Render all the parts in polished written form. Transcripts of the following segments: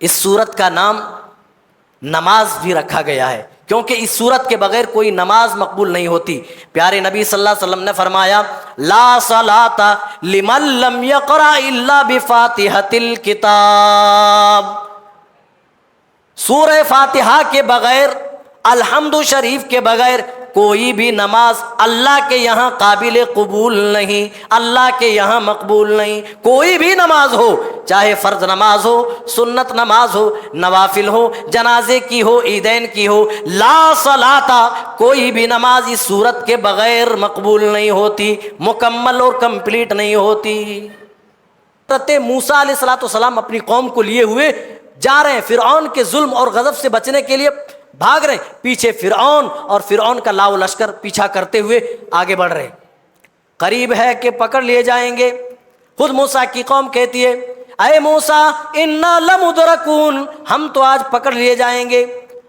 اس سورت کا نام نماز بھی رکھا گیا ہے کیونکہ اس سورت کے بغیر کوئی نماز مقبول نہیں ہوتی۔ پیارے نبی صلی اللہ علیہ وسلم نے فرمایا لا صلاۃ لمن لم یقرأ الا بفاتحۃ الکتاب، سورہ فاتحہ کے بغیر، الحمد شریف کے بغیر کوئی بھی نماز اللہ کے یہاں قابل قبول نہیں، اللہ کے یہاں مقبول نہیں۔ کوئی بھی نماز ہو، چاہے فرض نماز ہو، سنت نماز ہو، نوافل ہو، جنازے کی ہو، عیدین کی ہو، لا صلاۃ، کوئی بھی نماز اس صورت کے بغیر مقبول نہیں ہوتی، مکمل اور کمپلیٹ نہیں ہوتی۔ حضرت موسیٰ علیہ السلام اپنی قوم کو لیے ہوئے جا رہے ہیں، فرعون کے ظلم اور غضب سے بچنے کے لیے بھاگ رہے ہیں، پیچھے فرعون اور فرعون کا لاؤ لشکر پیچھا کرتے ہوئے آگے بڑھ رہے ہیں۔ قریب ہے کہ پکڑ لیے جائیں گے۔ خود موسیٰ کی قوم کہتی ہے اے موسیٰ انا لمدرکون، ہم تو آج پکڑ لیے جائیں گے۔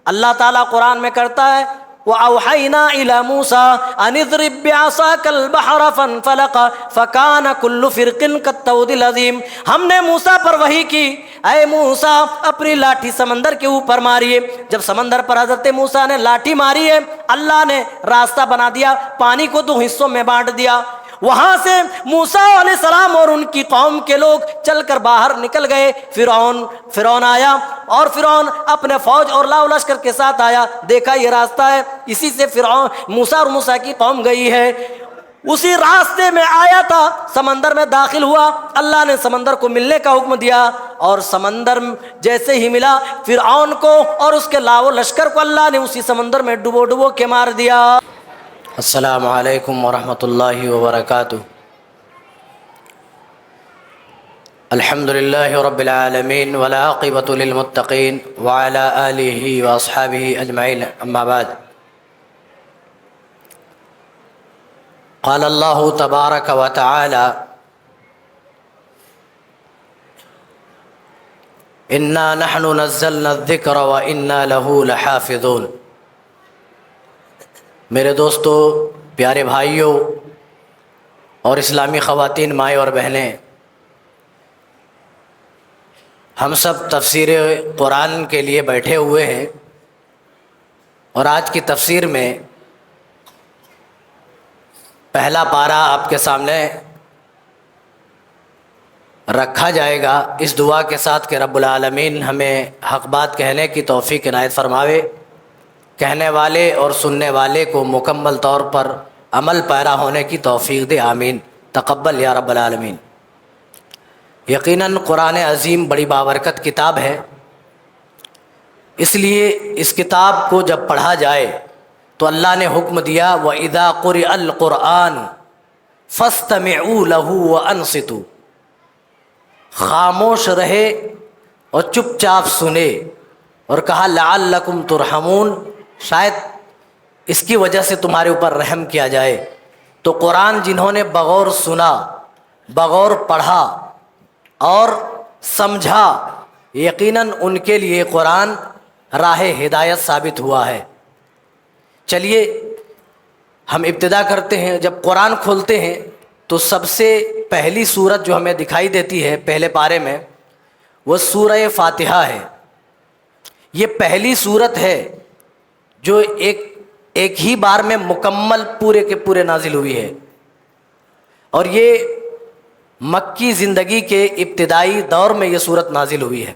اللہ تعالیٰ قرآن میں کرتا ہے وَأَوْحَيْنَا إِلَى مُوسَىٰ أَنِ اضْرِب بِّعَصَاكَ الْبَحْرَ فَانفَلَقَ فَكَانَ كُلُّ فِرْقٍ كَالطَّوْدِ الْعَظِيمِ، ہم نے موسیٰ پر وحی کی اے موسیٰ اپنی لاٹھی سمندر کے اوپر ماریے۔ جب سمندر پر حضرت موسیٰ نے لاٹھی ماری ہے، اللہ نے راستہ بنا دیا، پانی کو دو حصوں میں بانٹ دیا۔ وہاں سے موسیٰ علیہ السلام اور ان کی قوم کے لوگ چل کر باہر نکل گئے۔ فرعون آیا اور فرعون اپنے فوج اور لاؤ لشکر کے ساتھ آیا، دیکھا یہ راستہ ہے، اسی سے فرعون موسیٰ اور موسیٰ کی قوم گئی ہے۔ اسی راستے میں آیا تھا، سمندر میں داخل ہوا، اللہ نے سمندر کو ملنے کا حکم دیا، اور سمندر جیسے ہی ملا فرعون کو اور اس کے لاؤ لشکر کو اللہ نے اسی سمندر میں ڈبو ڈبو کے مار دیا۔ السلام علیکم ورحمۃ اللہ وبرکاتہ۔ الحمد للہ رب العالمین والعاقبۃ للمتقین وعلی آلہ واصحابہ اجمعین، اما بعد۔ قال اللہ تبارک و تعالی انا نحن نزلنا الذکر وانا لہ لحافظون۔ میرے دوستو، پیارے بھائیوں اور اسلامی خواتین، مائیں اور بہنیں، ہم سب تفسیر قرآن کے لیے بیٹھے ہوئے ہیں، اور آج کی تفسیر میں پہلا پارہ آپ کے سامنے رکھا جائے گا، اس دعا کے ساتھ کہ رب العالمین ہمیں حق بات کہنے کی توفیق عنایت فرماوے، کہنے والے اور سننے والے کو مکمل طور پر عمل پیرا ہونے کی توفیق دے، آمین، تقبل یا رب العالمین۔ یقیناً قرآن عظیم بڑی بابرکت کتاب ہے، اس لیے اس کتاب کو جب پڑھا جائے تو اللہ نے حکم دیا وَإِذَا قُرِئَ الْقُرْآنُ فَاسْتَمِعُوا لَهُ وَأَنصِتُوا، خاموش رہے اور چپ چاپ سنے، اور کہا لعلکم ترحمون، شاید اس کی وجہ سے تمہارے اوپر رحم کیا جائے۔ تو قرآن جنہوں نے بغور سنا، بغور پڑھا اور سمجھا، یقیناً ان کے لیے قرآن راہ ہدایت ثابت ہوا ہے۔ چلیے ہم ابتدا کرتے ہیں۔ جب قرآن کھولتے ہیں تو سب سے پہلی سورت جو ہمیں دکھائی دیتی ہے پہلے پارے میں، وہ سورہ فاتحہ ہے۔ یہ پہلی سورت ہے جو ایک ہی بار میں مکمل پورے کے پورے نازل ہوئی ہے، اور یہ مکی زندگی کے ابتدائی دور میں یہ سورت نازل ہوئی ہے۔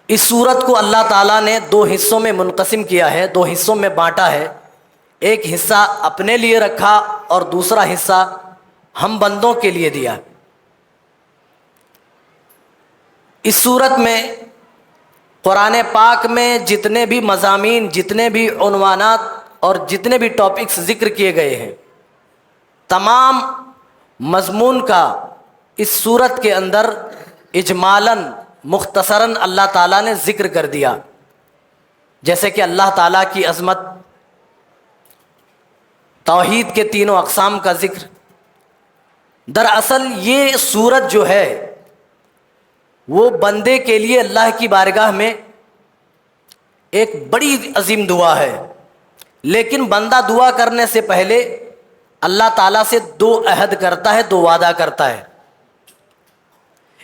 اس سورت کو اللہ تعالیٰ نے دو حصوں میں منقسم کیا ہے، دو حصوں میں بانٹا ہے۔ ایک حصہ اپنے لیے رکھا اور دوسرا حصہ ہم بندوں کے لیے دیا۔ اس سورت میں قرآن پاک میں جتنے بھی مضامین، جتنے بھی عنوانات اور جتنے بھی ٹاپکس ذکر کیے گئے ہیں، تمام مضمون کا اس سورت کے اندر اجمالاً مختصراً اللہ تعالیٰ نے ذکر کر دیا، جیسے کہ اللہ تعالیٰ کی عظمت، توحید کے تینوں اقسام کا ذکر۔ دراصل یہ سورت جو ہے وہ بندے کے لیے اللہ کی بارگاہ میں ایک بڑی عظیم دعا ہے، لیکن بندہ دعا کرنے سے پہلے اللہ تعالیٰ سے دو عہد کرتا ہے، دو وعدہ کرتا ہے۔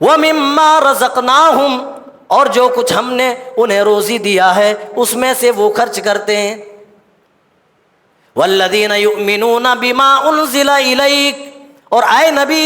وَمِمَّا رَزَقْنَاهُمْ، اور جو کچھ ہم نے انہیں روزی دیا ہے اس میں سے وہ خرچ کرتے ہیں. وَالَّذِينَ يُؤْمِنُونَ بِمَا أُنزِلَ إِلَيْكَ، اور اے نبی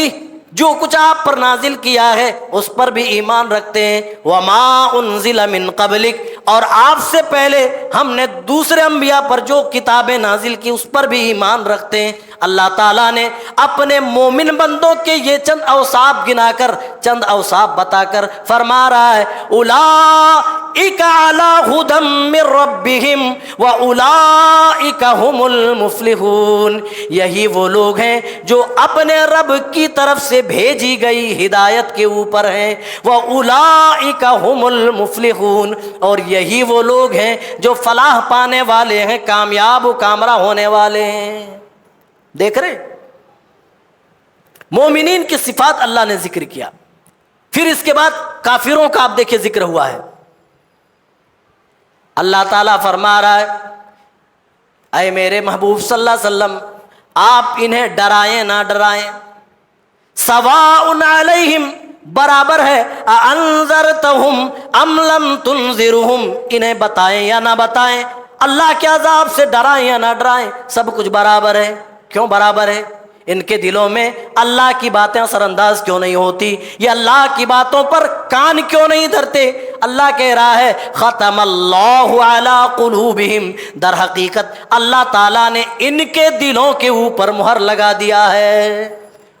جو کچھ آپ پر نازل کیا ہے اس پر بھی ایمان رکھتے ہیں. وَمَا أُنزِلَ مِن قَبْلِكَ، اور آپ سے پہلے ہم نے دوسرے انبیاء پر جو کتابیں نازل کی اس پر بھی ایمان رکھتے ہیں. اللہ تعالیٰ نے اپنے مومن بندوں کے یہ چند اوصاف گنا کر، چند اوصاف بتا کر فرما رہا ہے اولئک علی ھدی من ربہم واولئک هم المفلحون، یہی وہ لوگ ہیں جو اپنے رب کی طرف سے بھیجی گئی ہدایت کے اوپر ہیں. واولئک هم المفلحون، اور یہی وہ لوگ ہیں جو فلاح پانے والے ہیں، کامیاب و کامرہ ہونے والے ہیں. دیکھ رہے مومنین کی صفات اللہ نے ذکر کیا. پھر اس کے بعد کافروں کا آپ دیکھیں ذکر ہوا ہے. اللہ تعالیٰ فرما رہا ہے اے میرے محبوب صلی اللہ علیہ وسلم آپ انہیں ڈرائیں نہ ڈرائیں. سواء علیہم، برابر ہے، انذرتہم ام لم تنذرہم، انہیں بتائیں یا نہ بتائیں، اللہ کے عذاب سے ڈرائیں یا نہ ڈرائیں، سب کچھ برابر ہے. کیوں برابر ہے؟ ان کے دلوں میں اللہ کی باتیں اثر انداز کیوں نہیں ہوتی؟ یہ اللہ کی باتوں پر کان کیوں نہیں دھرتے؟ اللہ کہہ رہا ہے ختم اللہ علی قلوبہم، در حقیقت اللہ تعالیٰ نے ان کے دلوں کے اوپر مہر لگا دیا ہے.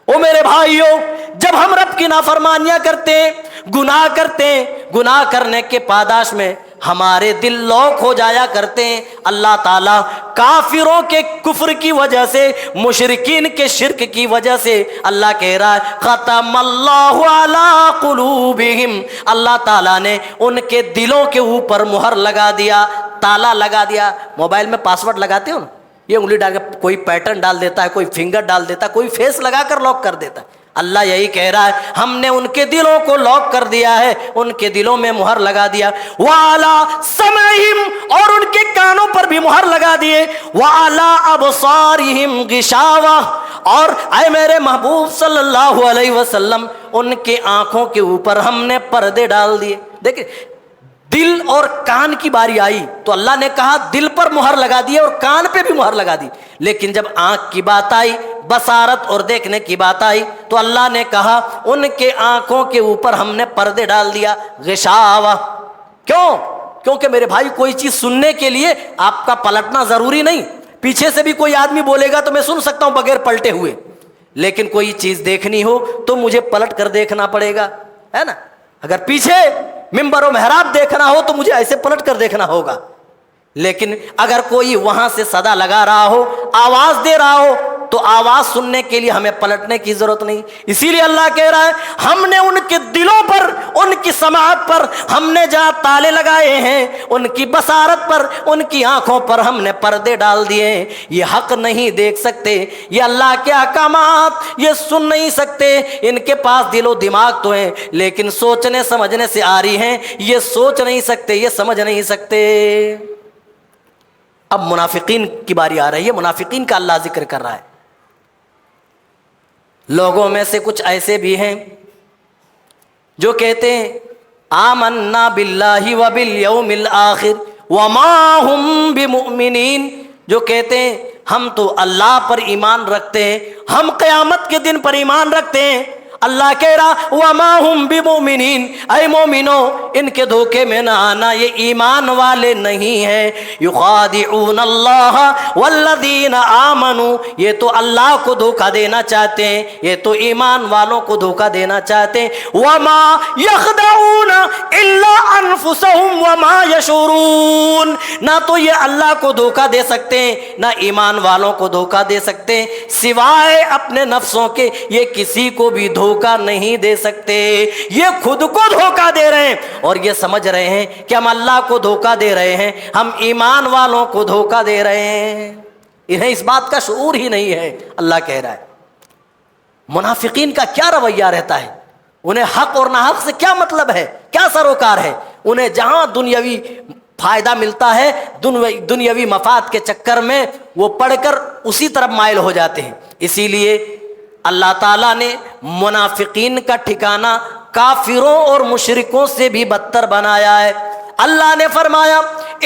او میرے بھائیوں، جب ہم رب کی نافرمانیاں کرتے ہیں، گناہ کرتے ہیں، گناہ کرنے کے پاداش میں ہمارے دل لوک ہو جایا کرتے ہیں. اللہ تعالیٰ کافروں کے کفر کی وجہ سے، مشرکین کے شرک کی وجہ سے اللہ کہہ رہا ہے ختم اللہ علی قلوبہم، اللہ تعالیٰ نے ان کے دلوں کے اوپر مہر لگا دیا، تالا لگا دیا. موبائل میں پاسورڈ لگاتے ہو نا، یہ انگلی ڈال کے کوئی پیٹرن ڈال دیتا ہے، کوئی فنگر ڈال دیتا ہے، کوئی فیس لگا کر لاک کر دیتا ہے. اللہ یہی کہہ رہا ہے ہم نے ان کے دلوں کو لاک کر دیا ہے، ان کے دلوں میں مہر لگا دیا. وَعَلَىٰ سَمْعِهِمْ، اور ان کے کانوں پر بھی مہر لگا دیے. وَعَلَىٰ أَبْصَارِهِمْ غِشَاوَةٌ، اور اے میرے محبوب صلی اللہ علیہ وسلم ان کے آنکھوں کے اوپر ہم نے پردے ڈال دیے. دیکھیں دل اور کان کی باری آئی تو اللہ نے کہا دل پر مہر لگا دی اور کان پہ بھی مہر لگا دی. لیکن جب آنکھ کی بات آئی، بصارت اور دیکھنے کی بات آئی تو اللہ نے کہا ان کے آنکھوں کے اوپر ہم نے پردے ڈال دیا، غشاوہ. کیوں؟ کیونکہ میرے بھائی کوئی چیز سننے کے لیے آپ کا پلٹنا ضروری نہیں. پیچھے سے بھی کوئی آدمی بولے گا تو میں سن سکتا ہوں بغیر پلٹے ہوئے، لیکن کوئی چیز دیکھنی ہو تو مجھے پلٹ کر دیکھنا پڑے گا، ہے نا. اگر پیچھے ممبر و محراب دیکھنا ہو تو مجھے ایسے پلٹ کر دیکھنا ہوگا. لیکن اگر کوئی وہاں سے صدا لگا رہا ہو، آواز دے رہا ہو تو آواز سننے کے لیے ہمیں پلٹنے کی ضرورت نہیں. اسی لیے اللہ کہہ رہا ہے ہم نے ان کے دلوں پر، ان کی سماعت پر ہم نے جہاں تالے لگائے ہیں، ان کی بصارت پر، ان کی آنکھوں پر ہم نے پردے ڈال دیے. یہ حق نہیں دیکھ سکتے، یہ اللہ کے احکامات یہ سن نہیں سکتے. ان کے پاس دل و دماغ تو ہیں لیکن سوچنے سمجھنے سے آ رہی ہیں، یہ سوچ نہیں سکتے، یہ سمجھ نہیں سکتے. اب منافقین کی باری آ رہی ہے. منافقین کا اللہ ذکر کر رہا ہے. لوگوں میں سے کچھ ایسے بھی ہیں جو کہتے ہیں آمنا باللہ وبالیوم الآخر وما ہم بمؤمنین، جو کہتے ہیں ہم تو اللہ پر ایمان رکھتے ہیں، ہم قیامت کے دن پر ایمان رکھتے ہیں. اللہ کہہ رہا وما ہم بمؤمنین، اے مومنو ان کے دھوکے میں نہ آنا، یہ ایمان والے نہیں ہیں. یخادعون اللہ والذین آمنوا، یہ تو اللہ کو دھوکہ دینا چاہتے ہیں، یہ تو ایمان والوں کو دھوکہ دینا چاہتے ہیں. وما یخدعون الا انفسهم وما یشعرون، نہ تو یہ اللہ کو دھوکہ دے سکتے ہیں نہ ایمان والوں کو دھوکہ دے سکتے ہیں، سوائے اپنے نفسوں کے یہ کسی کو بھی دھوکہ نہیں دے سکتے. یہ خود کو دھوکہ دے رہے ہیں اور یہ سمجھ رہے ہیں کہ ہم اللہ کو دھوکہ دے رہے ہیں، ہم ایمان والوں کو دھوکہ دے رہے ہیں. انہیں اس بات کا شعور ہی نہیں ہے. اللہ کہہ رہا ہے منافقین کا کیا رویہ رہتا ہے، انہیں حق اور ناحق سے کیا مطلب ہے، کیا سروکار ہے. انہیں جہاں دنیاوی فائدہ ملتا ہے، دنیاوی مفاد کے چکر میں وہ پڑھ کر اسی طرف مائل ہو جاتے ہیں. اسی لیے اللہ تعالیٰ نے منافقین کا ٹھکانہ کافروں اور مشرکوں سے بھی بدتر بنایا ہے۔ اللہ نے فرمایا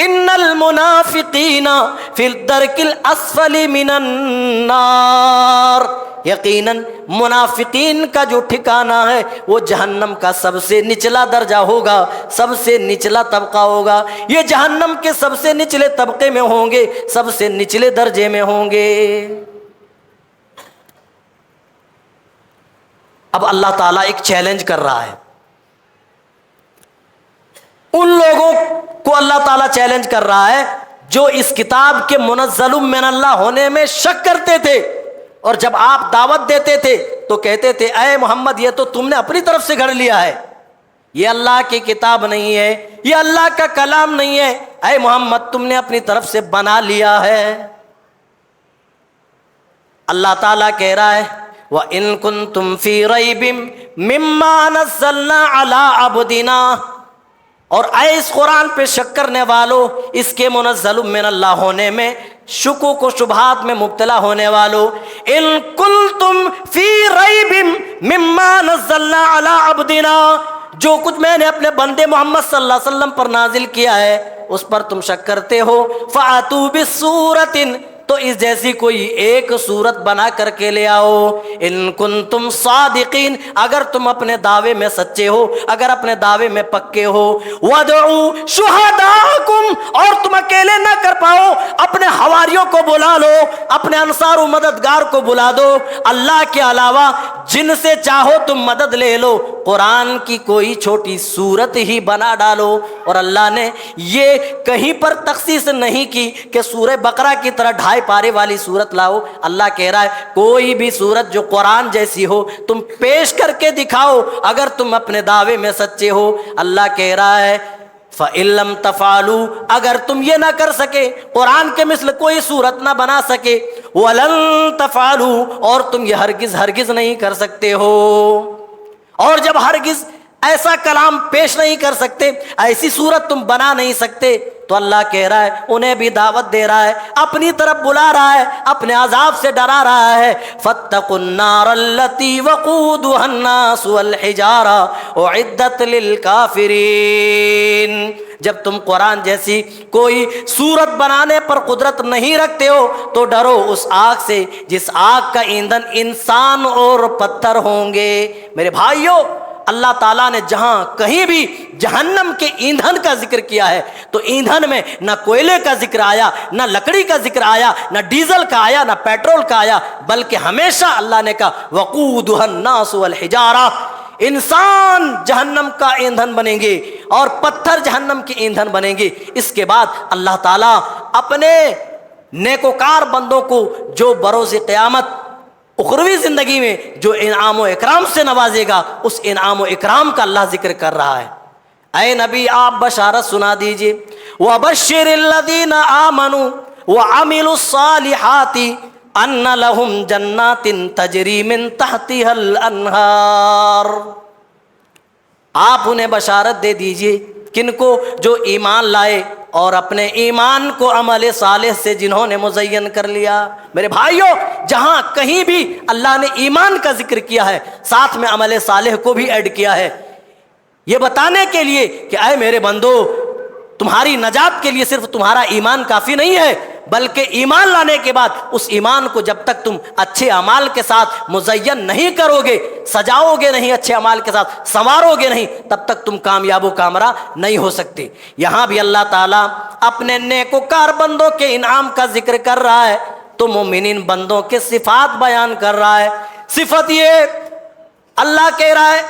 ان المنافقین فی الدرک الاسفل من النار، یقیناً منافقین کا جو ٹھکانہ ہے وہ جہنم کا سب سے نچلا درجہ ہوگا، سب سے نچلا طبقہ ہوگا۔ یہ جہنم کے سب سے نچلے طبقے میں ہوں گے، سب سے نچلے درجے میں ہوں گے۔ اب اللہ تعالیٰ ایک چیلنج کر رہا ہے، ان لوگوں کو اللہ تعالیٰ چیلنج کر رہا ہے جو اس کتاب کے منزل من اللہ ہونے میں شک کرتے تھے، اور جب آپ دعوت دیتے تھے تو کہتے تھے اے محمد یہ تو تم نے اپنی طرف سے گھڑ لیا ہے، یہ اللہ کی کتاب نہیں ہے، یہ اللہ کا کلام نہیں ہے، اے محمد تم نے اپنی طرف سے بنا لیا ہے۔ اللہ تعالیٰ کہہ رہا ہے وَإِن كُنتُمْ فِي رَيْبٍ مِّمَّا نَزَّلْنَا عَلَىٰ عَبْدِنَا، اور اے اس قرآن پہ شک کرنے والو، اس کے منزل من اللہ ہونے میں شکوک و شبہات میں مبتلا ہونے والو، ان کنتم فی ریب مما نزلنا علی عبدنا، جو کچھ میں نے اپنے بندے محمد صلی اللہ علیہ وسلم پر نازل کیا ہے اس پر تم شک کرتے ہو، فَأْتُوا بِسُورَةٍ، تو اس جیسی کوئی ایک صورت بنا کر کے لے آؤ، ان کنتم صادقین، اگر تم اپنے دعوے میں سچے ہو، اگر اپنے دعوے میں پکے ہو، وَادْعُوا شُهَدَاءَكُمْ، اور تم اکیلے نہ کر پاؤ اپنے حواریوں کو بلا لو، اپنے انصار و مددگار کو بلا دو، اللہ کے علاوہ جن سے چاہو تم مدد لے لو، قرآن کی کوئی چھوٹی صورت ہی بنا ڈالو۔ اور اللہ نے یہ کہیں پر تخصیص نہیں کی کہ سورہ بقرہ کی طرح 2.5 پارے والی صورت لاؤ، اللہ کہہ رہا ہے کوئی بھی صورت جو قرآن جیسی ہو تم پیش کر کے دکھاؤ اگر تم اپنے دعوے میں سچے ہو۔ اللہ کہہ رہا ہے فَإِن لَمْ تَفْعَلُوا، اگر تم یہ نہ کر سکے، قرآن کے مثل کوئی صورت نہ بنا سکے، وَلَن تَفْعَلُوا، اور تم یہ ہرگز نہیں کر سکتے ہو، اور جب ہرگز ایسا کلام پیش نہیں کر سکتے، ایسی صورت تم بنا نہیں سکتے، تو اللہ کہہ رہا ہے انہیں بھی دعوت دے رہا ہے، اپنی طرف بلا رہا ہے، اپنے عذاب سے ڈرا رہا ہے۔ فَاتَّقُوا النَّارَ الَّتِي وَقُودُهَا النَّاسُ وَالْحِجَارَةُ أُعِدَّتْ لِلْكَافِرِينَ، جب تم قرآن جیسی کوئی صورت بنانے پر قدرت نہیں رکھتے ہو تو ڈرو اس آگ سے جس آگ کا ایندھن انسان اور پتھر ہوں گے۔ میرے بھائیوں، اللہ تعالیٰ نے جہاں کہیں بھی جہنم کے ایندھن کا ذکر کیا ہے تو ایندھن میں نہ کوئلے کا ذکر آیا، نہ لکڑی کا ذکر آیا، نہ ڈیزل کا آیا، نہ پیٹرول کا آیا، بلکہ ہمیشہ اللہ نے کہا وقودها الناس والحجارہ، انسان جہنم کا ایندھن بنیں گے اور پتھر جہنم کے ایندھن بنیں گے۔ اس کے بعد اللہ تعالیٰ اپنے نیکوکار بندوں کو جو بروز قیامت اخروی زندگی میں جو انعام و اکرام سے نوازے گا، اس انعام و اکرام کا اللہ ذکر کر رہا ہے۔ اے نبی آپ بشارت سنا دیجئے وَبَشِّرِ الَّذِينَ آمَنُوا وَعَمِلُوا الصَّالِحَاتِ أَنَّ لَهُمْ جَنَّاتٍ تَجْرِي مِن تَحْتِهَا الْأَنْهَارُ، آپ انہیں بشارت دے دیجئے کن کو؟ جو ایمان لائے اور اپنے ایمان کو عمل صالح سے جنہوں نے مزین کر لیا۔ میرے بھائیوں، جہاں کہیں بھی اللہ نے ایمان کا ذکر کیا ہے ساتھ میں عمل صالح کو بھی ایڈ کیا ہے، یہ بتانے کے لیے کہ اے میرے بندو، تمہاری نجات کے لیے صرف تمہارا ایمان کافی نہیں ہے، بلکہ ایمان لانے کے بعد اس ایمان کو جب تک تم اچھے اعمال کے ساتھ مزین نہیں کرو گے، سجاؤ گے نہیں، اچھے اعمال کے ساتھ سنوارو گے نہیں، تب تک تم کامیاب و کامرا نہیں ہو سکتے۔ یہاں بھی اللہ تعالیٰ اپنے نیکوکار بندوں کے انعام کا ذکر کر رہا ہے تو مومنین بندوں کے صفات بیان کر رہا ہے۔ صفت یہ اللہ کہہ رہا ہے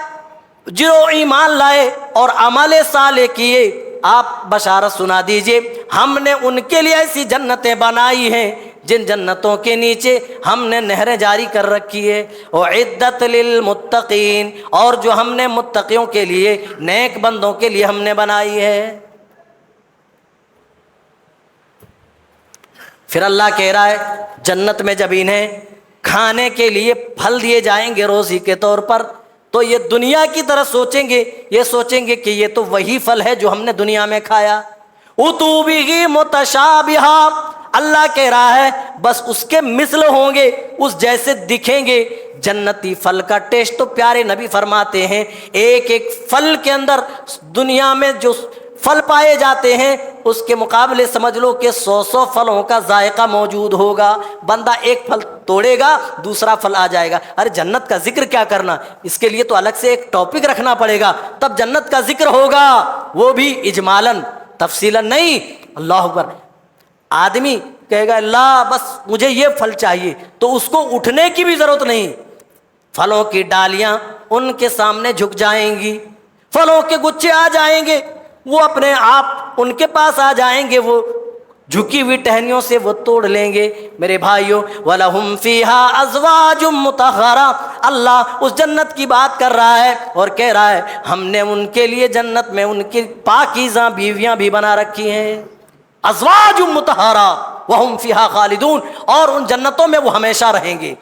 جو ایمان لائے اور عمل صالح کیے، آپ بشارت سنا دیجئے ہم نے ان کے لیے ایسی جنتیں بنائی ہیں جن جنتوں کے نیچے ہم نے نہریں جاری کر رکھی ہے، اعدت للمتقین، اور جو ہم نے متقیوں کے لیے، نیک بندوں کے لیے ہم نے بنائی ہے۔ پھر اللہ کہہ رہا ہے جنت میں جب انہیں کھانے کے لیے پھل دیے جائیں گے روزی کے طور پر، تو یہ دنیا کی طرح سوچیں گے، یہ سوچیں گے کہ یہ تو وہی پھل ہے جو ہم نے دنیا میں کھایا۔ اتوبہ متشابہا، اللہ کہہ رہا ہے بس اس کے مثل ہوں گے، اس جیسے دکھیں گے۔ جنتی پھل کا ٹیسٹ تو پیارے نبی فرماتے ہیں ایک ایک پھل کے اندر دنیا میں جو پھل پائے جاتے ہیں اس کے مقابلے سمجھ لو کہ 100 پھلوں کا ذائقہ موجود ہوگا۔ بندہ ایک پھل توڑے گا دوسرا پھل آ جائے گا۔ ارے جنت کا ذکر کیا کرنا، اس کے لیے تو الگ سے ایک ٹاپک رکھنا پڑے گا، تب جنت کا ذکر ہوگا، وہ بھی اجمالاً تفصیلاً نہیں۔ اللہ اکبر۔ آدمی کہے گا اللہ بس مجھے یہ پھل چاہیے، تو اس کو اٹھنے کی بھی ضرورت نہیں، پھلوں کی ڈالیاں ان کے سامنے جھک جائیں گی، پھلوں کے گچھے آ جائیں گے، وہ اپنے آپ ان کے پاس آ جائیں گے، وہ جھکی ہوئی ٹہنیوں سے وہ توڑ لیں گے۔ میرے بھائیوں وَلَهُمْ فِيهَا أَزْوَاجٌ مُطَهَّرَةٌ، اللہ اس جنت کی بات کر رہا ہے اور کہہ رہا ہے ہم نے ان کے لیے جنت میں ان کی پاکیزہ بیویاں بھی بنا رکھی ہیں، ازواج مطہرہ وہم فیہا خالدون، اور ان جنتوں میں وہ ہمیشہ رہیں گے۔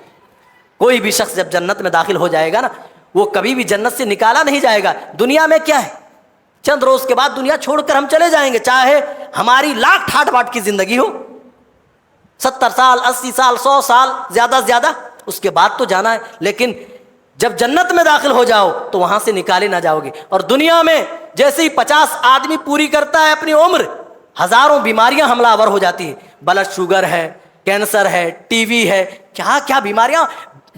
کوئی بھی شخص جب جنت میں داخل ہو جائے گا نا وہ کبھی بھی جنت سے نکالا نہیں جائے گا۔ دنیا میں کیا ہے، چند روز کے بعد دنیا چھوڑ کر ہم چلے جائیں گے، چاہے ہماری لاکھ ٹھاٹ باٹ کی زندگی ہو، 70 سال 80 سال 100 سال زیادہ سے زیادہ، اس کے بعد تو جانا ہے، لیکن جب جنت میں داخل ہو جاؤ تو وہاں سے نکالے نہ جاؤ گے۔ اور دنیا میں جیسے ہی 50 آدمی پوری کرتا ہے اپنی عمر، ہزاروں بیماریاں حملہ آور ہو جاتی ہیں، بلڈ شوگر ہے، کینسر ہے، ٹی وی ہے، کیا کیا بیماریاں،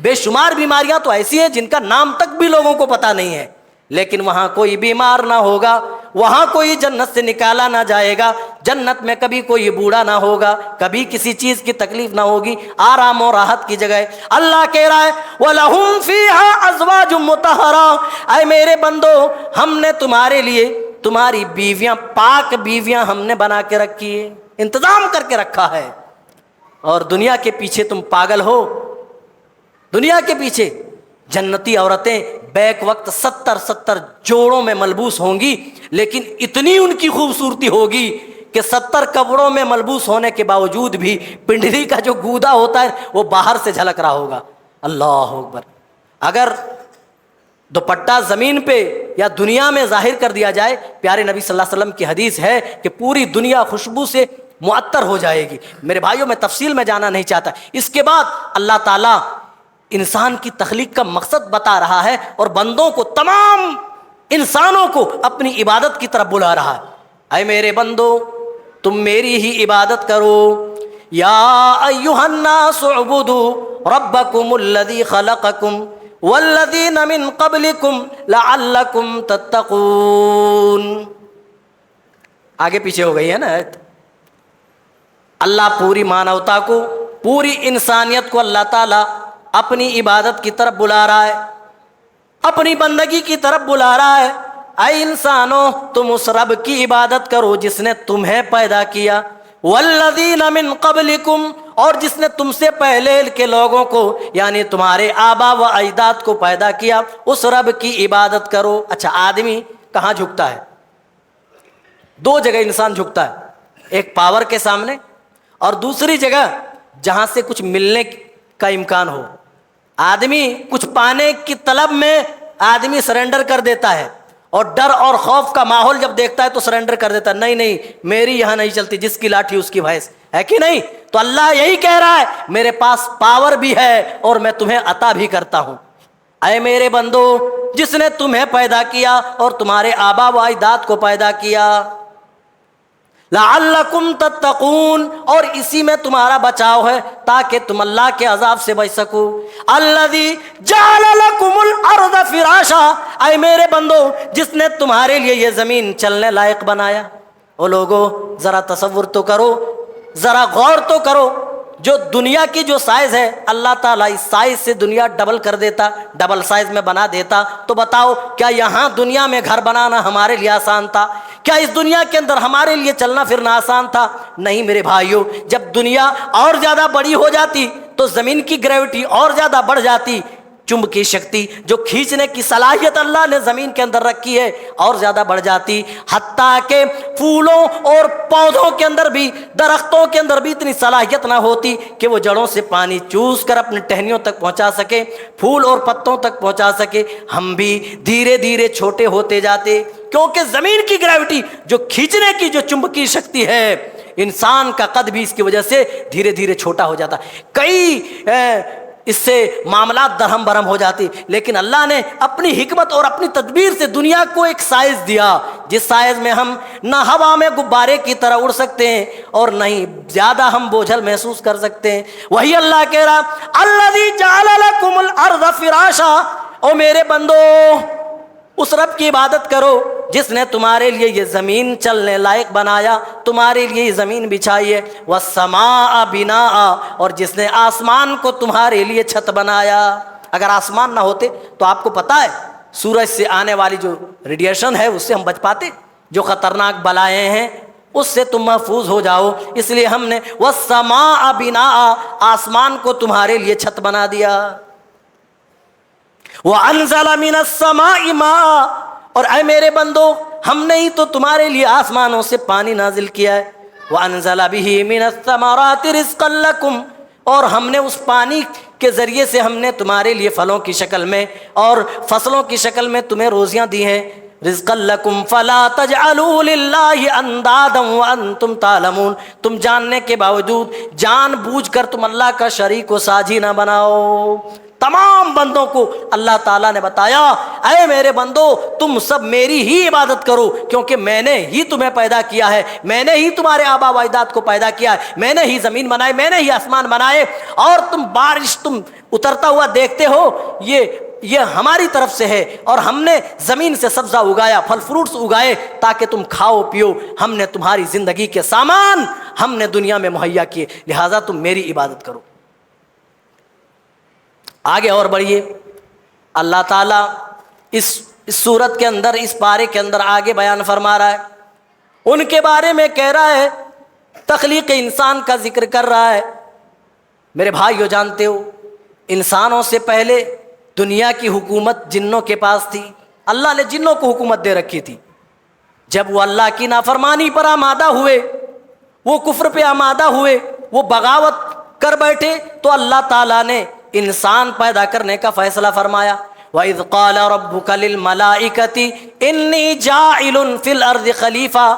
بے شمار بیماریاں تو ایسی ہیں جن کا نام تک بھی لوگوں کو پتہ نہیں ہے، لیکن وہاں کوئی بیمار نہ ہوگا، وہاں کوئی جنت سے نکالا نہ جائے گا، جنت میں کبھی کوئی بوڑھا نہ ہوگا، کبھی کسی چیز کی تکلیف نہ ہوگی، آرام و راحت کی جگہ۔ اللہ کہہ رہا ہے وَلَهُمْ فِيهَا أَزْوَاجٌ مُطَهَّرَةٌ، اے میرے بندو ہم نے تمہارے لیے تمہاری بیویاں، پاک بیویاں ہم نے بنا کے رکھی ہے، انتظام کر کے رکھا ہے۔ اور دنیا کے پیچھے تم پاگل ہو، دنیا کے پیچھے جنتی عورتیں بیک وقت 70 جوڑوں میں ملبوس ہوں گی، لیکن اتنی ان کی خوبصورتی ہوگی کہ 70 کپڑوں میں ملبوس ہونے کے باوجود بھی پنڈلی کا جو گودا ہوتا ہے وہ باہر سے جھلک رہا ہوگا۔ اللہ اکبر۔ اگر دوپٹہ زمین پہ یا دنیا میں ظاہر کر دیا جائے، پیارے نبی صلی اللہ علیہ وسلم کی حدیث ہے کہ پوری دنیا خوشبو سے معطر ہو جائے گی۔ میرے بھائیوں میں تفصیل میں جانا نہیں چاہتا۔ اس کے بعد اللہ تعالیٰ انسان کی تخلیق کا مقصد بتا رہا ہے اور بندوں کو، تمام انسانوں کو اپنی عبادت کی طرف بلا رہا ہے۔ اے میرے بندو تم میری ہی عبادت کرو، یا ایھا الناس اعبدوا ربکم الذی خلقکم والذین من قبلکم لعلکم تتقون۔ آگے پیچھے ہو گئی ہے نا۔ اللہ پوری مانوتا کو، پوری انسانیت کو اللہ تعالیٰ اپنی عبادت کی طرف بلا رہا ہے، اپنی بندگی کی طرف بلا رہا ہے۔ اے انسانوں تم اس رب کی عبادت کرو جس نے تمہیں پیدا کیا، والذین من قبلکم، اور جس نے تم سے پہلے کے لوگوں کو یعنی تمہارے آبا و اجداد کو پیدا کیا، اس رب کی عبادت کرو۔ اچھا آدمی کہاں جھکتا ہے؟ دو جگہ انسان جھکتا ہے، ایک پاور کے سامنے اور دوسری جگہ جہاں سے کچھ ملنے کا امکان ہو۔ آدمی کچھ پانے کی طلب میں آدمی سرنڈر کر دیتا ہے، اور ڈر اور خوف کا ماحول جب دیکھتا ہے تو سرنڈر کر دیتا ہے، نہیں نہیں میری یہاں نہیں چلتی، جس کی لاٹھی اس کی بھینس، ہے کہ نہیں؟ تو اللہ یہی کہہ رہا ہے میرے پاس پاور بھی ہے اور میں تمہیں عطا بھی کرتا ہوں۔ اے میرے بندو جس نے تمہیں پیدا کیا اور تمہارے آبا و اجداد کو پیدا کیا، لعلکم تتقون، اور اسی میں تمہارا بچاؤ ہے تاکہ تم اللہ کے عذاب سے بچ سکو۔ الذی جعل لکم الارض فراشا، اے میرے بندو جس نے تمہارے لیے یہ زمین چلنے لائق بنایا۔ او لوگو ذرا تصور تو کرو، ذرا غور تو کرو، جو دنیا کی جو سائز ہے اللہ تعالیٰ اس سائز سے دنیا ڈبل کر دیتا، ڈبل سائز میں بنا دیتا، تو بتاؤ کیا یہاں دنیا میں گھر بنانا ہمارے لیے آسان تھا؟ کیا اس دنیا کے اندر ہمارے لیے چلنا پھرنا آسان تھا؟ نہیں میرے بھائیوں، جب دنیا اور زیادہ بڑی ہو جاتی تو زمین کی گریوٹی اور زیادہ بڑھ جاتی، چمبکی شکتی جو کھینچنے کی صلاحیت اللہ نے زمین کے اندر رکھی ہے اور زیادہ بڑھ جاتی، حتیٰ کہ پھولوں اور پودوں کے اندر بھی، درختوں کے اندر بھی اتنی صلاحیت نہ ہوتی کہ وہ جڑوں سے پانی چوس کر اپنی ٹہنیوں تک پہنچا سکے، پھول اور پتوں تک پہنچا سکے۔ ہم بھی دھیرے دھیرے چھوٹے ہوتے جاتے، کیونکہ زمین کی گریوٹی جو کھینچنے کی جو چمبکی شکتی ہے انسان کا قد بھی اس کی وجہ سے دھیرے دھیرے چھوٹا ہو جاتا، کئی اس سے معاملات درہم برہم ہو جاتی، لیکن اللہ نے اپنی حکمت اور اپنی تدبیر سے دنیا کو ایک سائز دیا جس سائز میں ہم نہ ہوا میں غبارے کی طرح اڑ سکتے ہیں اور نہ ہی زیادہ ہم بوجھل محسوس کر سکتے ہیں۔ وہی اللہ کہہ رہا الذی جعل لکم الارض فراشا، او میرے بندو اس رب کی عبادت کرو جس نے تمہارے لیے یہ زمین چلنے لائق بنایا، تمہارے لیے یہ زمین بچھائی ہے، والسماء بناء، اور جس نے آسمان کو تمہارے لیے چھت بنایا۔ اگر آسمان نہ ہوتے تو آپ کو پتہ ہے سورج سے آنے والی جو ریڈیشن ہے اس سے ہم بچ پاتے، جو خطرناک بلائیں ہیں اس سے تم محفوظ ہو جاؤ، اس لیے ہم نے والسماء بناء، آسمان کو تمہارے لیے چھت بنا دیا۔ وَأَنزَلَ مِنَ السَّمَاءِ مَاءً، اور اے میرے بندو ہم نے ہی تو تمہارے لیے آسمانوں سے پانی نازل کیا ہے۔ وَأَنزَلَ بِهِ مِنَ الثَّمَرَاتِ رِزْقًا لَكُمْ، اور ہم نے اس پانی کے ذریعے سے ہم نے تمہارے لیے پھلوں کی شکل میں اور فصلوں کی شکل میں تمہیں روزیاں دی ہیں۔ رزقا لکم فلا تجعلوا للہ اندادا وانتم تعلمون، تم جاننے کے باوجود جان بوجھ کر تم اللہ کا شریک و ساجی نہ بناؤ۔ تمام بندوں کو اللہ تعالیٰ نے بتایا اے میرے بندو تم سب میری ہی عبادت کرو، کیونکہ میں نے ہی تمہیں پیدا کیا ہے، میں نے ہی تمہارے آبا و اجداد کو پیدا کیا ہے، میں نے ہی زمین بنائی، میں نے ہی آسمان بنائے، اور تم بارش تم اترتا ہوا دیکھتے ہو یہ ہماری طرف سے ہے، اور ہم نے زمین سے سبزہ اگایا، پھل فروٹس اگائے تاکہ تم کھاؤ پیو، ہم نے تمہاری زندگی کے سامان ہم نے دنیا میں مہیا کیے، لہٰذا تم میری عبادت کرو۔ آگے اور بڑھیے، اللہ تعالیٰ اس سورت کے اندر، اس پارے کے اندر آگے بیان فرما رہا ہے، ان کے بارے میں کہہ رہا ہے، تخلیق انسان کا ذکر کر رہا ہے۔ میرے بھائیو جانتے ہو انسانوں سے پہلے دنیا کی حکومت جنوں کے پاس تھی، اللہ نے جنوں کو حکومت دے رکھی تھی۔ جب وہ اللہ کی نافرمانی پر آمادہ ہوئے، وہ کفر پہ آمادہ ہوئے، وہ بغاوت کر بیٹھے، تو اللہ تعالیٰ نے انسان پیدا کرنے کا فیصلہ فرمایا۔ وَإِذْ قَالَ رَبُّكَ لِلْمَلَائِكَةِ إِنِّي جَاعِلٌ فِي الْأَرْضِ خَلِيفَةً،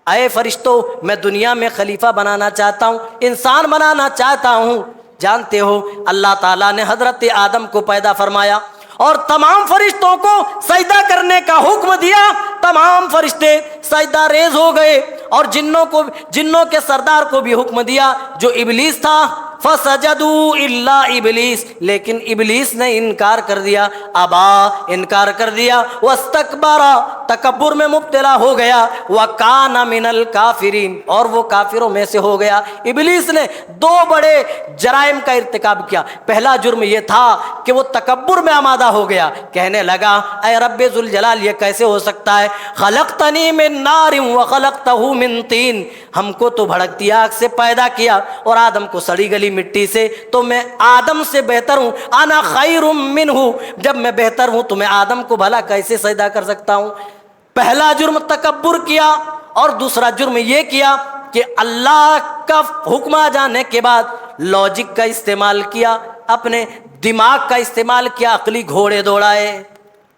اے فرشتوں میں دنیا میں خلیفہ بنانا چاہتا ہوں، انسان بنانا چاہتا ہوں۔ جانتے ہو اللہ تعالیٰ نے حضرت آدم کو پیدا فرمایا اور تمام فرشتوں کو سجدہ کرنے کا حکم دیا، تمام فرشتے سجدہ ریز ہو گئے، اور جنوں کے سردار کو بھی حکم دیا جو ابلیس تھا، فسجدوا الا ابلیس، لیکن ابلیس نے انکار کر دیا، ابا انکار کر دیا، واستکبر تکبر میں مبتلا ہو گیا، وکان من الکافرین اور وہ کافروں میں سے ہو گیا۔ ابلیس نے دو بڑے جرائم کا ارتکاب کیا۔ پہلا جرم یہ تھا کہ وہ تکبر میں آمادہ ہو گیا، کہنے لگا اے رب ذوالجلال یہ کیسے ہو سکتا ہے، خلقتنی من نار وخلقتہ من طین، ہم کو تو بھڑکتی آگ سے پیدا کیا اور آدم کو سڑی گلی مٹی سے، تو میں آدم سے بہتر ہوں، انا خیر منہ، جب میں بہتر ہوں تو میں آدم کو بھلا کیسے سجدہ کر سکتا ہوں۔ پہلا جرم تکبر کیا، اور دوسرا جرم یہ کیا کہ اللہ کا حکم آ جانے کے بعد لاجک کا استعمال کیا، اپنے دماغ کا استعمال کیا، عقلی گھوڑے دوڑائے۔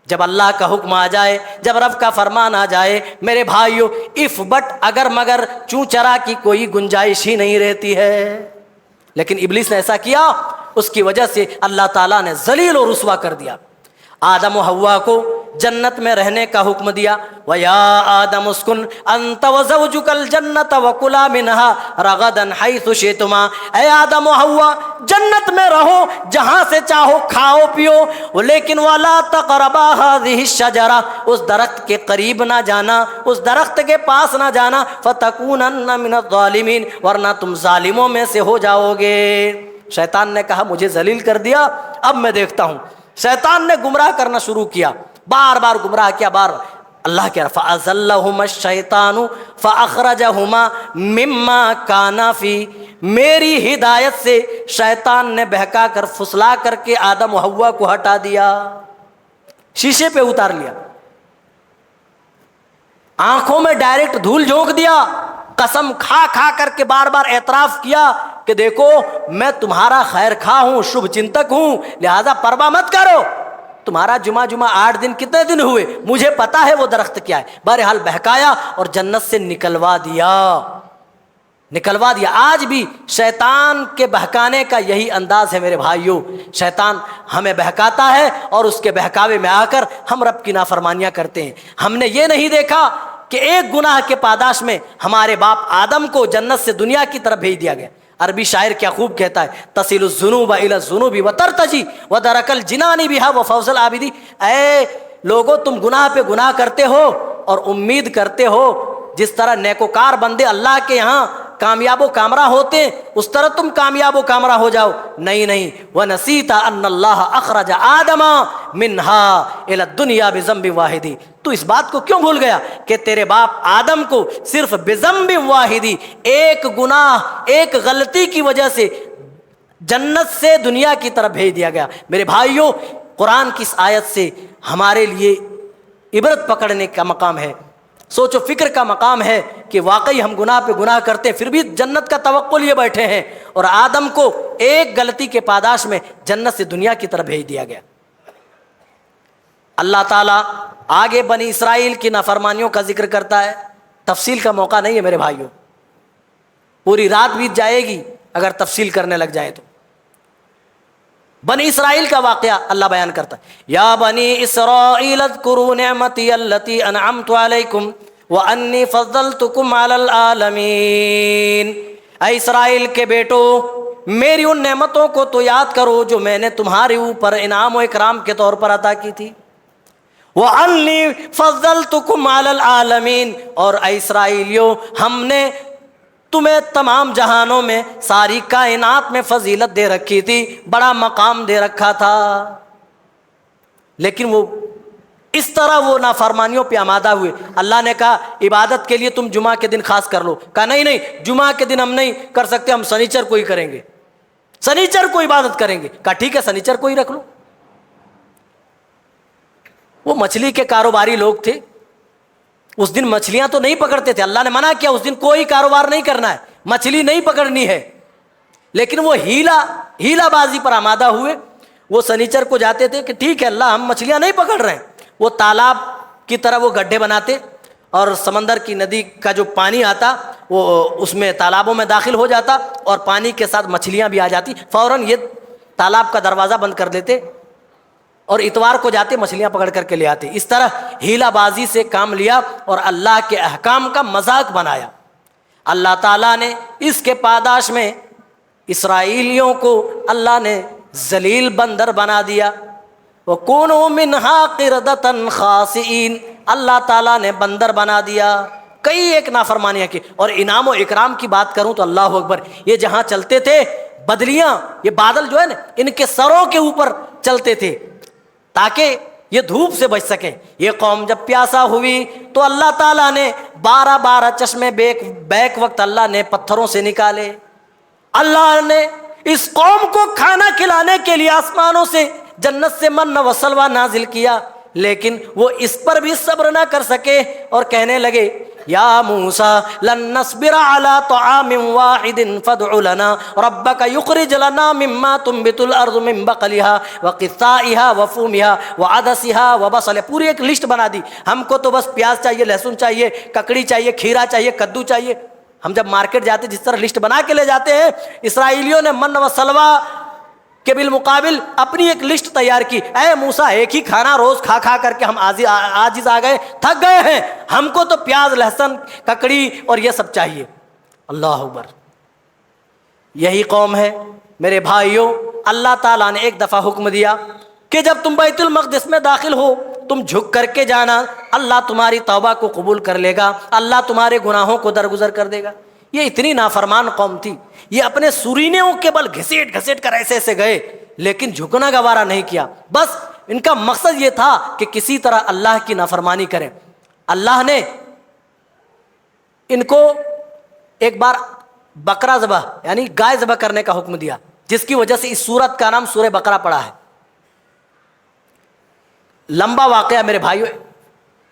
جب اللہ کا حکم آ جائے، جب رب کا فرمان آ جائے، میرے بھائیو اف بٹ اگر مگر چوں چرا کی کوئی گنجائش ہی نہیں رہتی ہے۔ لیکن ابلیس نے ایسا کیا، اس کی وجہ سے اللہ تعالیٰ نے ذلیل و رسوا کر دیا۔ آدم و حوا کو جنت میں رہنے کا حکم دیا، وَيَا آدَمُ اسْكُنْ أَنْتَ وَزَوْجُكَ الْجَنَّةَ وَكُلَا مِنْهَا رَغَدًا حَيْثُ شِئْتُمَا، اے آدم و حوا جنت میں رہو، جہاں سے چاہو کھاؤ پیو، لیکن وَلَا تَقْرَبَا هَذِهِ الشَّجَرَةَ، اس درخت کے قریب نہ جانا، اس درخت کے پاس نہ جانا، فَتَكُونَنَّ مِنَ الظَّالِمِينَ، ورنہ تم ظالموں میں سے ہو جاؤ گے۔ شیطان نے کہا مجھے ذلیل کر دیا، اب میں دیکھتا ہوں۔ شیطان نے گمراہ کرنا شروع کیا، بار بار گمراہ کیا، اللہ کہہ رہا فَأَزَلَّهُمَا الشَّيْطَانُ فَأَخْرَجَهُمَا مِمَّا كَانَا فِيهِ، میری ہدایت سے شیطان نے بہکا کر پھسلا کر کے آدم و حوا کو ہٹا دیا، شیشے پہ اتار لیا، آنکھوں میں ڈائریکٹ دھول جھونک دیا، قسم کھا کھا کر کے بار بار اعتراف کیا کہ دیکھو میں تمہارا خیر خواہ ہوں، شبھ چنتک ہوں، لہذا پرواہ مت کرو، تمہارا جمعہ 8 دن کتنے دن ہوئے، مجھے پتا ہے وہ درخت کیا ہے۔ بہرحال بہکایا اور جنت سے نکلوا دیا۔ نکلوا دیا۔ آج بھی شیطان کے بہکانے کا یہی انداز ہے میرے بھائیوں، شیطان ہمیں بہکاتا ہے اور اس کے بہکاوے میں آ کر ہم رب کی نافرمانیاں کرتے ہیں۔ ہم نے یہ نہیں دیکھا کہ ایک گناہ کے پاداش میں ہمارے باپ آدم کو جنت سے دنیا کی طرف بھیج دیا گیا۔ عربی شاعر کیا خوب کہتا ہے، تصل الذنوب الى الذنوب وترتجی ودرک الجنان بها وفوز العابدی۔ اے لوگو، تم گناہ پہ گناہ کرتے ہو اور امید کرتے ہو جس طرح نیکوکار بندے اللہ کے یہاں کامیاب و کامرہ ہوتے ہیں اس طرح تم کامیاب و کامرہ ہو جاؤ۔ نہیں، وَنَسِيتَ أَنَّ اللَّهَ أَخْرَجَ آدَمَ مِنْهَا إِلَى الدُّنْيَا بِذَنْبٍ وَاحِدٍ۔ تو اس بات کو کیوں بھول گیا کہ تیرے باپ آدم کو صرف بِذَنْبٍ وَاحِدٍ، ایک گناہ، ایک غلطی کی وجہ سے جنت سے دنیا کی طرف بھیج دیا گیا۔ میرے بھائیوں، قرآن کی اس آیت سے ہمارے لیے عبرت پکڑنے کا مقام ہے، سوچ و فکر کا مقام ہے کہ واقعی ہم گناہ پہ گناہ کرتے پھر بھی جنت کا توقع لیے بیٹھے ہیں، اور آدم کو ایک غلطی کے پاداش میں جنت سے دنیا کی طرف بھیج دیا گیا۔ اللہ تعالیٰ آگے بنی اسرائیل کی نافرمانیوں کا ذکر کرتا ہے، تفصیل کا موقع نہیں ہے میرے بھائیوں، پوری رات بیت جائے گی اگر تفصیل کرنے لگ جائے تو۔ بنی اسرائیل کا واقعہ اللہ بیان کرتا ہے، یا بنی اسرائیل اذکروا نعمتی التی انعمت علیکم وانی فضلتکم علی العالمین۔ اے اسرائیل کے بیٹو، میری ان نعمتوں کو تو یاد کرو جو میں نے تمہارے اوپر انعام و اکرام کے طور پر عطا کی تھی۔ وانی فضلتکم علی العالمین، اور اے اسرائیلیو، ہم نے تمہیں تمام جہانوں میں، ساری کائنات میں فضیلت دے رکھی تھی، بڑا مقام دے رکھا تھا، لیکن وہ اس طرح وہ نافرمانیوں پہ آمادہ ہوئے۔ اللہ نے کہا عبادت کے لیے تم جمعہ کے دن خاص کر لو، کہا نہیں، جمعہ کے دن ہم نہیں کر سکتے، ہم سنیچر کو ہی کریں گے، سنیچر کو عبادت کریں گے۔ کہا ٹھیک ہے، سنیچر کو ہی رکھ لو۔ وہ مچھلی کے کاروباری لوگ تھے، اس دن مچھلیاں تو نہیں پکڑتے تھے، اللہ نے منع کیا اس دن کوئی کاروبار نہیں کرنا ہے، مچھلی نہیں پکڑنی ہے، لیکن وہ ہیلا بازی پر آمادہ ہوئے۔ وہ سنیچر کو جاتے تھے کہ ٹھیک ہے اللہ، ہم مچھلیاں نہیں پکڑ رہے ہیں۔ وہ تالاب کی طرح وہ گڈھے بناتے اور سمندر کی ندی کا جو پانی آتا وہ اس میں تالابوں میں داخل ہو جاتا اور پانی کے ساتھ مچھلیاں بھی آ جاتی، فوراً یہ تالاب کا دروازہ بند کر دیتے اور اتوار کو جاتے مچھلیاں پکڑ کر کے لے آتے۔ اس طرح ہیلا بازی سے کام لیا اور اللہ کے احکام کا مذاق بنایا۔ اللہ تعالیٰ نے اس کے پاداش میں اسرائیلیوں کو اللہ نے ذلیل بندر بنا دیا۔ وَكُونُوا مِنْهَا قِرْدَةً خَاسِئِينَ، اللہ تعالیٰ نے بندر بنا دیا، کئی ایک نافرمانیاں کی۔ اور انعام و اکرام کی بات کروں تو اللہ اکبر، یہ جہاں چلتے تھے بدلیاں، یہ بادل جو ہے نا ان کے سروں کے اوپر چلتے تھے تاکہ یہ دھوپ سے بچ سکیں۔ یہ قوم جب پیاسا ہوئی تو اللہ تعالیٰ نے 12 چشمے بیک وقت اللہ نے پتھروں سے نکالے۔ اللہ نے اس قوم کو کھانا کھلانے کے لیے آسمانوں سے جنت سے من و سلویٰ نازل کیا، لیکن وہ اس پر بھی صبر نہ کر سکے اور کہنے لگے یا موسیٰ لن نصبر علی طعام واحد فادع لنا ربک یخرج لنا مما تنبت الارض من بقلها وقثائها وفومها وعدسها وبصلها، پوری ایک لسٹ بنا دی۔ ہم کو تو بس پیاز چاہیے، لہسن چاہیے، ککڑی چاہیے، کھیرا چاہیے، کدو چاہیے۔ ہم جب مارکیٹ جاتے جس طرح لسٹ بنا کے لے جاتے ہیں، اسرائیلیوں نے من و سلویٰ کے بالمقابل اپنی ایک لسٹ تیار کی۔ اے موسیٰ، ایک ہی کھانا روز کھا کھا کر کے ہم عاجز آ گئے، تھک گئے ہیں، ہم کو تو پیاز، لہسن، ککڑی اور یہ سب چاہیے۔ اللہ اکبر، یہی قوم ہے میرے بھائیوں۔ اللہ تعالیٰ نے ایک دفعہ حکم دیا کہ جب تم بیت المقدس میں داخل ہو تم جھک کر کے جانا، اللہ تمہاری توبہ کو قبول کر لے گا، اللہ تمہارے گناہوں کو درگزر کر دے گا۔ یہ اتنی نافرمان قوم تھی، یہ اپنے سرینوں کے بل گھسیٹ گھسیٹ کر ایسے ایسے گئے، لیکن جھکنا گوارا نہیں کیا۔ بس ان کا مقصد یہ تھا کہ کسی طرح اللہ کی نافرمانی کریں۔ اللہ نے ان کو ایک بار بکرا ذبح یعنی گائے ذبح کرنے کا حکم دیا، جس کی وجہ سے اس سورت کا نام سورہ بقرہ پڑا ہے۔ لمبا واقعہ میرے بھائیو،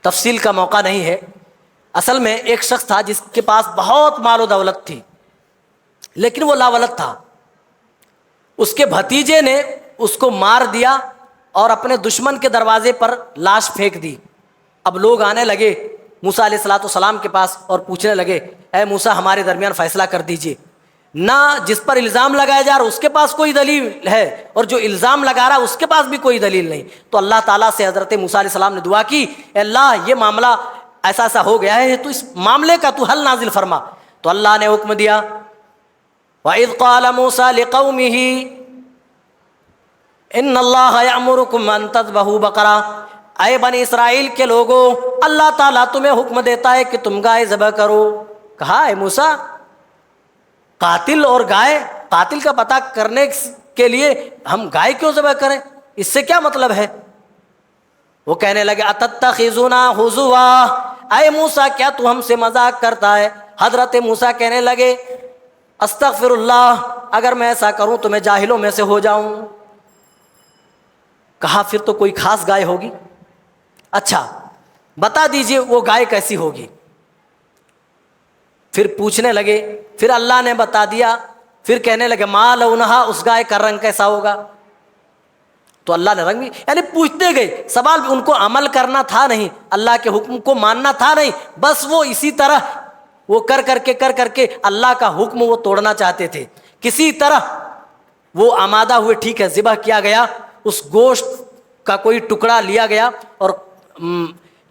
تفصیل کا موقع نہیں ہے۔ اصل میں ایک شخص تھا جس کے پاس بہت مال و دولت تھی، لیکن وہ لاولد تھا۔ اس کے بھتیجے نے اس کو مار دیا اور اپنے دشمن کے دروازے پر لاش پھینک دی۔ اب لوگ آنے لگے موسیٰ علیہ الصلوۃ والسلام کے پاس اور پوچھنے لگے اے موسیٰ ہمارے درمیان فیصلہ کر دیجئے، نہ جس پر الزام لگایا جا رہا اس کے پاس کوئی دلیل ہے اور جو الزام لگا رہا اس کے پاس بھی کوئی دلیل نہیں۔ تو اللہ تعالیٰ سے حضرت موسیٰ علیہ السلام نے دعا کی اے اللہ یہ معاملہ ایسا ایسا ہو گیا ہے، تو اس معاملے کا تو حل نازل فرما۔ تو اللہ نے حکم دیا وَإِذْ قَالَ مُوسَىٰ لِقَوْمِهِ إِنَّ اللَّهَ يَأْمُرُكُمْ أَن تَذْبَحُوا بَقَرَةً، اے بنی اسرائیل کے لوگوں اللہ تعالیٰ تمہیں حکم دیتا ہے کہ تم گائے ذبح کرو۔ کہا اے موسیٰ قاتل اور گائے، قاتل کا پتہ کرنے کے لیے ہم گائے کیوں ذبح کریں، اس سے کیا مطلب ہے؟ وہ کہنے لگے اتتخذونا ہزوا، اے موسیٰ کیا تو ہم سے مذاق کرتا ہے؟ حضرت موسیٰ کہنے لگے استغفر اللہ، اگر میں ایسا کروں تو میں جاہلوں میں سے ہو جاؤں۔ کہا پھر تو کوئی خاص گائے ہوگی، اچھا بتا دیجئے وہ گائے کیسی ہوگی؟ پھر پوچھنے لگے، پھر اللہ نے بتا دیا، پھر کہنے لگے ما لونہا، اس گائے کا رنگ کیسا ہوگا؟ تو اللہ نے رنگ بھی، یعنی پوچھتے گئے، سوال بھی ان کو عمل کرنا تھا نہیں، اللہ کے حکم کو ماننا تھا نہیں، بس وہ اسی طرح وہ کر کر کے اللہ کا حکم وہ توڑنا چاہتے تھے۔ کسی طرح وہ آمادہ ہوئے، ٹھیک ہے ذبح کیا گیا، اس گوشت کا کوئی ٹکڑا لیا گیا اور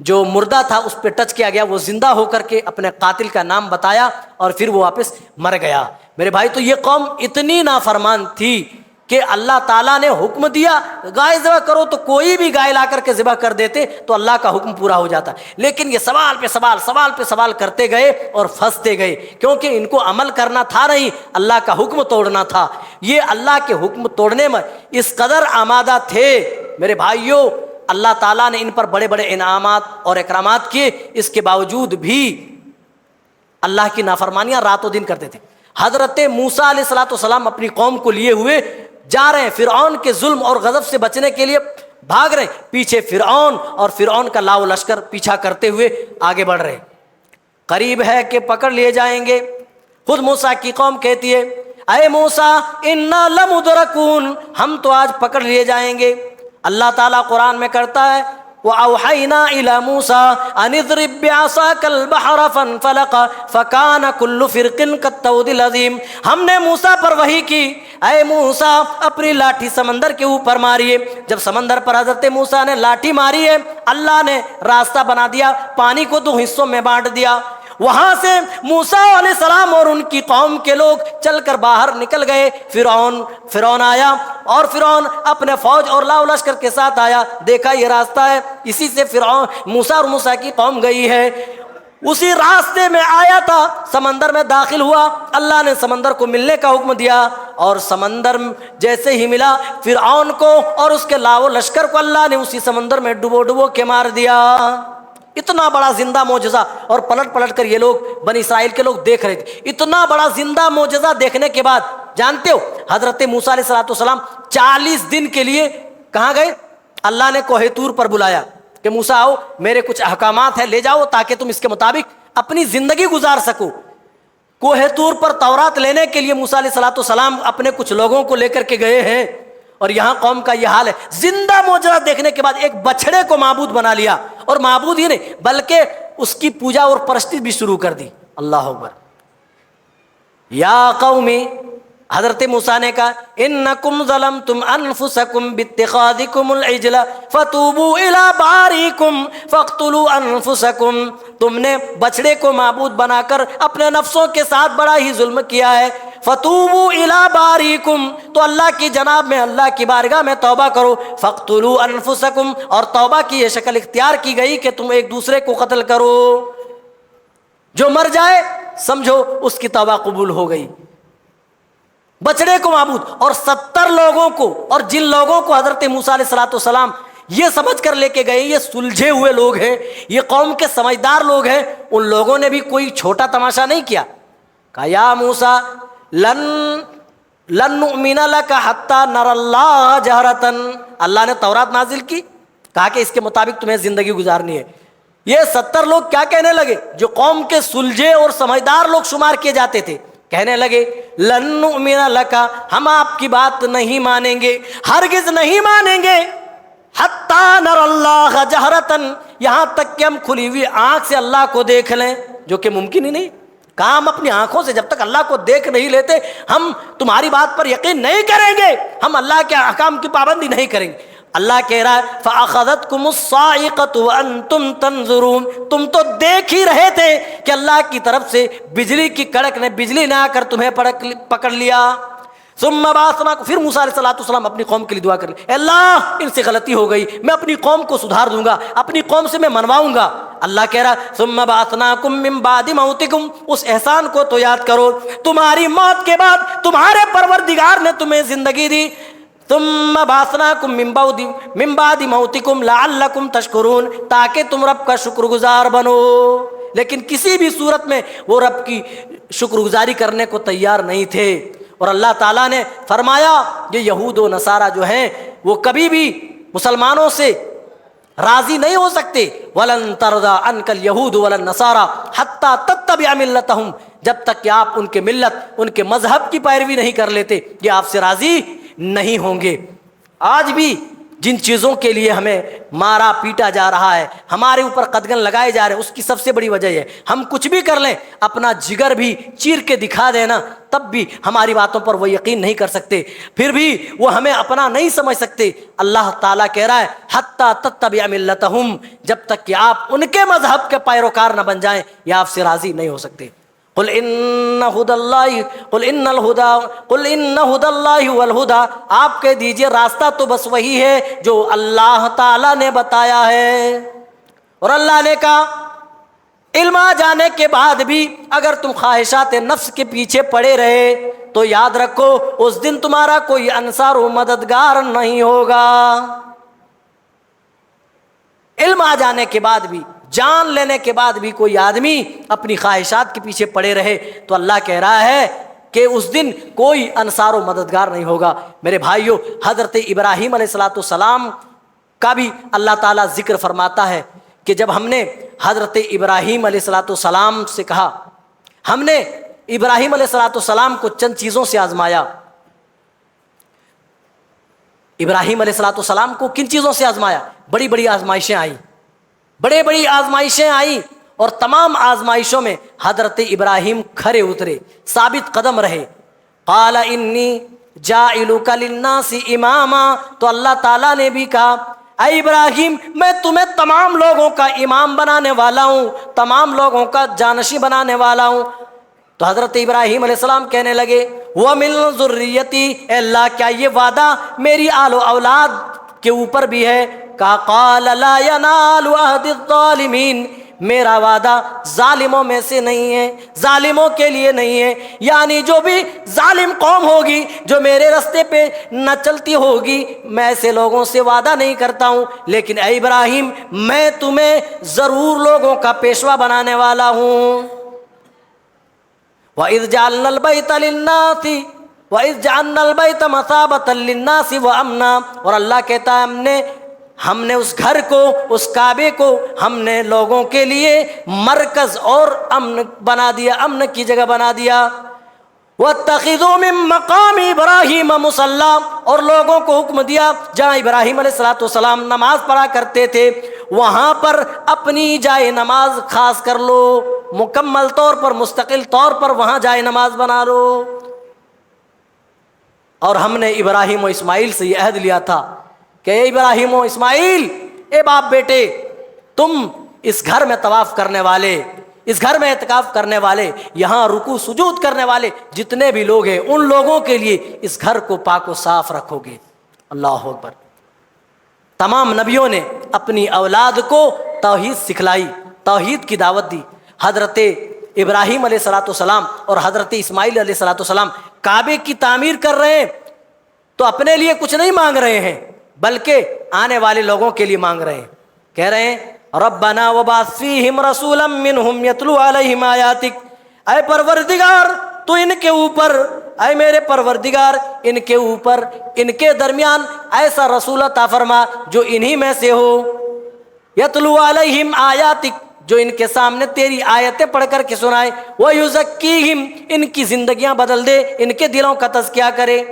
جو مردہ تھا اس پہ ٹچ کیا گیا، وہ زندہ ہو کر کے اپنے قاتل کا نام بتایا اور پھر وہ واپس مر گیا۔ میرے بھائی تو یہ قوم اتنی نافرمان تھی کہ اللہ تعالیٰ نے حکم دیا گائے ذبح کرو تو کوئی بھی گائے لا کر کے ذبح کر دیتے تو اللہ کا حکم پورا ہو جاتا، لیکن یہ سوال پہ سوال کرتے گئے اور پھنستے گئے، کیونکہ ان کو عمل کرنا تھا نہیں، اللہ کا حکم توڑنا تھا۔ یہ اللہ کے حکم توڑنے میں اس قدر آمادہ تھے میرے بھائیوں، اللہ تعالیٰ نے ان پر بڑے بڑے انعامات اور اکرامات کیے، اس کے باوجود بھی اللہ کی نافرمانیاں رات و دن کرتے تھے۔ حضرت موسیٰ علیہ الصلوۃ والسلام اپنی قوم کو لیے ہوئے جا رہے ہیں، فرعون کے ظلم اور غضب سے بچنے کے لیے بھاگ رہے ہیں، پیچھے فرعون اور فرعون کا لاؤ لشکر پیچھا کرتے ہوئے آگے بڑھ رہے ہیں۔ قریب ہے کہ پکڑ لیے جائیں گے۔ خود موسیٰ کی قوم کہتی ہے اے موسیٰ انا لمدرکون، ہم تو آج پکڑ لیے جائیں گے۔ اللہ تعالیٰ قرآن میں کرتا ہے وَأَوْحَيْنَا إِلَى مُوسَىٰ أَنِ اضْرِب بِّعَصَاكَ الْبَحْرَ فَانفَلَقَ فَكَانَ كُلُّ فِرْقٍ كَالطَّوْدِ الْعَظِيمِ، ہم نے موسیٰ پر وحی کی اے موسیٰ اپنی لاٹھی سمندر کے اوپر ماریے۔ جب سمندر پر حضرت موسیٰ نے لاٹھی ماری ہے، اللہ نے راستہ بنا دیا، پانی کو 2 حصوں میں بانٹ دیا۔ وہاں سے موسیٰ علیہ السلام اور ان کی قوم کے لوگ چل کر باہر نکل گئے۔ فرعون آیا اور فرعون اپنے فوج اور لاؤ لشکر کے ساتھ آیا، دیکھا یہ راستہ ہے، اسی سے فرعون موسیٰ اور موسیٰ کی قوم گئی ہے، اسی راستے میں آیا تھا، سمندر میں داخل ہوا، اللہ نے سمندر کو ملنے کا حکم دیا اور سمندر جیسے ہی ملا فرعون کو اور اس کے لاؤ لشکر کو اللہ نے اسی سمندر میں ڈبو کے مار دیا۔ اتنا بڑا زندہ معجزہ، اور پلٹ کر یہ لوگ بنی اسرائیل کے لوگ دیکھ رہے تھے۔ اتنا بڑا زندہ معجزہ دیکھنے کے بعد جانتے ہو حضرت موسیٰ علیہ السلام 40 دن کے لیے کہاں گئے؟ اللہ نے کوہ طور پر بلایا کہ موسیٰ آؤ، میرے کچھ احکامات ہیں لے جاؤ تاکہ تم اس کے مطابق اپنی زندگی گزار سکو۔ کوہ طور پر تورات لینے کے لیے موسیٰ علیہ السلام اپنے کچھ لوگوں کو لے کر کے گئے ہیں، اور یہاں قوم کا یہ حال ہے۔ زندہ معجزہ دیکھنے کے بعد ایک بچڑے کو معبود بنا لیا، اور معبود ہی نہیں بلکہ اس کی پوجا اور پرستی بھی شروع کر دی۔ اللہ اکبر۔ یا قومی، حضرت موسیٰ نے کہا انکم ظلمتم انفسکم باتخاذکم العجل فتوبوا الی باریکم فاقتلوا انفسکم، تم نے بچڑے کو معبود بنا کر اپنے نفسوں کے ساتھ بڑا ہی ظلم کیا ہے۔ فتوبوا الی باریکم، تو اللہ کی جناب میں، اللہ کی بارگاہ میں توبہ کرو۔ فاقتلوا انفسکم، اور توبہ کی یہ شکل اختیار کی گئی کہ تم ایک دوسرے کو قتل کرو، جو مر جائے سمجھو اس کی توبہ قبول ہو گئی۔ بچڑے کو معبود، اور 70 لوگوں کو، اور جن لوگوں کو حضرت موسیٰ علیہ السلام یہ سمجھ کر لے کے گئے یہ سلجھے ہوئے لوگ ہیں، یہ قوم کے سمجھدار لوگ ہیں، ان لوگوں نے بھی کوئی چھوٹا تماشا نہیں کیا۔ کہا یا موسیٰ لن نؤمن لک حتی نری اللہ جہرۃ، اللہ نے تورات نازل کی، کہا کہ اس کے مطابق تمہیں زندگی گزارنی ہے۔ یہ 70 لوگ کیا کہنے لگے؟ جو قوم کے سلجھے اور سمجھدار لوگ شمار کیے جاتے تھے، کہنے لگے لن نؤمن لک، ہم آپ کی بات نہیں مانیں گے، ہرگز نہیں مانیں گے، حتی نر اللہ جہرتن، یہاں تک کہ ہم کھلی ہوئی آنکھ سے اللہ کو دیکھ لیں، جو کہ ممکن ہی نہیں۔ کہا ہم اپنی آنکھوں سے جب تک اللہ کو دیکھ نہیں لیتے ہم تمہاری بات پر یقین نہیں کریں گے، ہم اللہ کے احکام کی پابندی نہیں کریں گے۔ اللہ کہہ رہا ہے فَأَخَذَتْكُمُ الصَّاعِقَةُ وَأَنْتُمْ تَنْظُرُونَ، تم تو دیکھ ہی رہے تھے کہ اللہ کی طرف سے بجلی کی کڑک نے بجلی نے آ کر تمہیں پکڑ لیا۔ ثم بعثناکم، پھر موسیٰ علیہ السلام اپنی قوم کے لیے دعا کر لی، اے اللہ ان سے غلطی ہو گئی، میں اپنی قوم کو سدھار دوں گا، اپنی قوم سے میں منواؤں گا۔ اللہ کہہ رہا ثم بعثناکم من بعد موتکم، اس احسان کو تو یاد کرو، تمہاری موت کے بعد تمہارے پروردگار نے تمہیں زندگی دی۔ ثم بعثناکم من بعد موتکم لعلکم تشکرون، تاکہ تم رب کا شکر گزار بنو۔ لیکن کسی بھی صورت میں وہ رب کی شکر گزاری کرنے کو تیار نہیں تھے، اور اللہ تعالیٰ نے فرمایا یہ یہود و نصارہ جو ہیں وہ کبھی بھی مسلمانوں سے راضی نہیں ہو سکتے۔ وَلَن تَرْضَىٰ عَنْكَ الْيَهُودُ وَلَا النَّصَارَىٰ حَتَّىٰ تَتَّبِعَ مِلَّتَهُمْ، جب تک کہ آپ ان کے ملت، ان کے مذہب کی پیروی نہیں کر لیتے یہ آپ سے راضی نہیں ہوں گے۔ آج بھی جن چیزوں کے لیے ہمیں مارا پیٹا جا رہا ہے، ہمارے اوپر قدغن لگائے جا رہے ہیں، اس کی سب سے بڑی وجہ ہے ہم کچھ بھی کر لیں، اپنا جگر بھی چیر کے دکھا دینا، تب بھی ہماری باتوں پر وہ یقین نہیں کر سکتے، پھر بھی وہ ہمیں اپنا نہیں سمجھ سکتے۔ اللہ تعالیٰ کہہ رہا ہے حتیٰ تتبع ملتہم، جب تک کہ آپ ان کے مذہب کے پیروکار نہ بن جائیں یہ آپ سے راضی نہیں ہو سکتے۔ قل ان ہدی اللہ هو الہدی، آپ کہہ دیجئے راستہ تو بس وہی ہے جو اللہ تعالیٰ نے بتایا ہے۔ اور اللہ نے کہا علم آ جانے کے بعد بھی اگر تم خواہشات نفس کے پیچھے پڑے رہے تو یاد رکھو اس دن تمہارا کوئی انصار و مددگار نہیں ہوگا۔ علم آ جانے کے بعد بھی، جان لینے کے بعد بھی کوئی آدمی اپنی خواہشات کے پیچھے پڑے رہے تو اللہ کہہ رہا ہے کہ اس دن کوئی انصار و مددگار نہیں ہوگا۔ میرے بھائیوں، حضرت ابراہیم علیہ السلام کا بھی اللہ تعالیٰ ذکر فرماتا ہے کہ جب ہم نے حضرت ابراہیم علیہ السلام سے کہا، ہم نے ابراہیم علیہ السلام کو چند چیزوں سے آزمایا۔ ابراہیم علیہ السلام کو کن چیزوں سے آزمایا؟ بڑی بڑی آزمائشیں آئیں، بڑی آزمائشیں آئیں، اور تمام آزمائشوں میں حضرت ابراہیم کھرے اترے، ثابت قدم رہے۔ قال انی جاعلک للناس اماما، تو اللہ تعالیٰ نے بھی کہا اے ابراہیم میں تمہیں تمام لوگوں کا امام بنانے والا ہوں، تمام لوگوں کا جانشین بنانے والا ہوں۔ تو حضرت ابراہیم علیہ السلام کہنے لگے وَمِن ذُرِّيَّتِي، اے اللہ کیا یہ وعدہ میری آل و اولاد کے اوپر بھی ہے؟ کہا قال لا ينال عهد الظالمین، میرا وعدہ ظالموں میں سے نہیں ہے، ظالموں کے لیے نہیں ہے، یعنی جو بھی ظالم قوم ہوگی جو میرے راستے پہ نہ چلتی ہوگی میں ایسے لوگوں سے وعدہ نہیں کرتا ہوں، لیکن اے ابراہیم میں تمہیں ضرور لوگوں کا پیشوا بنانے والا ہوں۔ وَإِذْ جَعَلْنَا الْبَيْتَ لِلنَّاسِ وَإِذْ جَعَلْنَا الْبَيْتَ مَثَابَةً لِلنَّاسِ وَأَمْنًا، اور اللہ کہتا ہے ہم نے اس گھر کو، اس کعبے کو ہم نے لوگوں کے لیے مرکز اور امن بنا دیا، امن کی جگہ بنا دیا۔ وَاتَّخِذُوا مِن مَّقَامِ إِبْرَاهِيمَ مُصَلًّى، اور لوگوں کو حکم دیا جہاں ابراہیم علیہ السلام نماز پڑھا کرتے تھے وہاں پر اپنی جائے نماز خاص کر لو، مکمل طور پر مستقل طور پر وہاں جائے نماز بنا لو۔ اور ہم نے ابراہیم و اسماعیل سے یہ عہد لیا تھا کہ اے ابراہیم و اسماعیل، اے باپ بیٹے، تم اس گھر میں طواف کرنے والے، اس گھر میں اعتکاف کرنے والے، یہاں رکوع سجود کرنے والے جتنے بھی لوگ ہیں ان لوگوں کے لیے اس گھر کو پاک و صاف رکھو گے۔ اللہ اکبر۔ تمام نبیوں نے اپنی اولاد کو توحید سکھلائی، توحید کی دعوت دی۔ حضرت ابراہیم علیہ السلام اور حضرت اسماعیل علیہ السلام کعبے کی تعمیر کر رہے ہیں تو اپنے لیے کچھ نہیں مانگ رہے ہیں بلکہ آنے والے لوگوں کے لیے مانگ رہے ہیں، کہہ رہے ہیں ربنا وبعث فیہم رسولا منہم یتلو علیہم آیاتک، اے پروردگار تو ان کے اوپر، اے میرے پروردگار ان کے اوپر، ان کے درمیان ایسا رسول عطا فرما جو انہی میں سے ہو، یتلو علیہم آیاتک، جو ان کے سامنے تیری آیتیں پڑھ کر کے سنائے، ویزکیہم، ان کی زندگیاں بدل دے، ان کے دلوں کا تزکیہ کرے،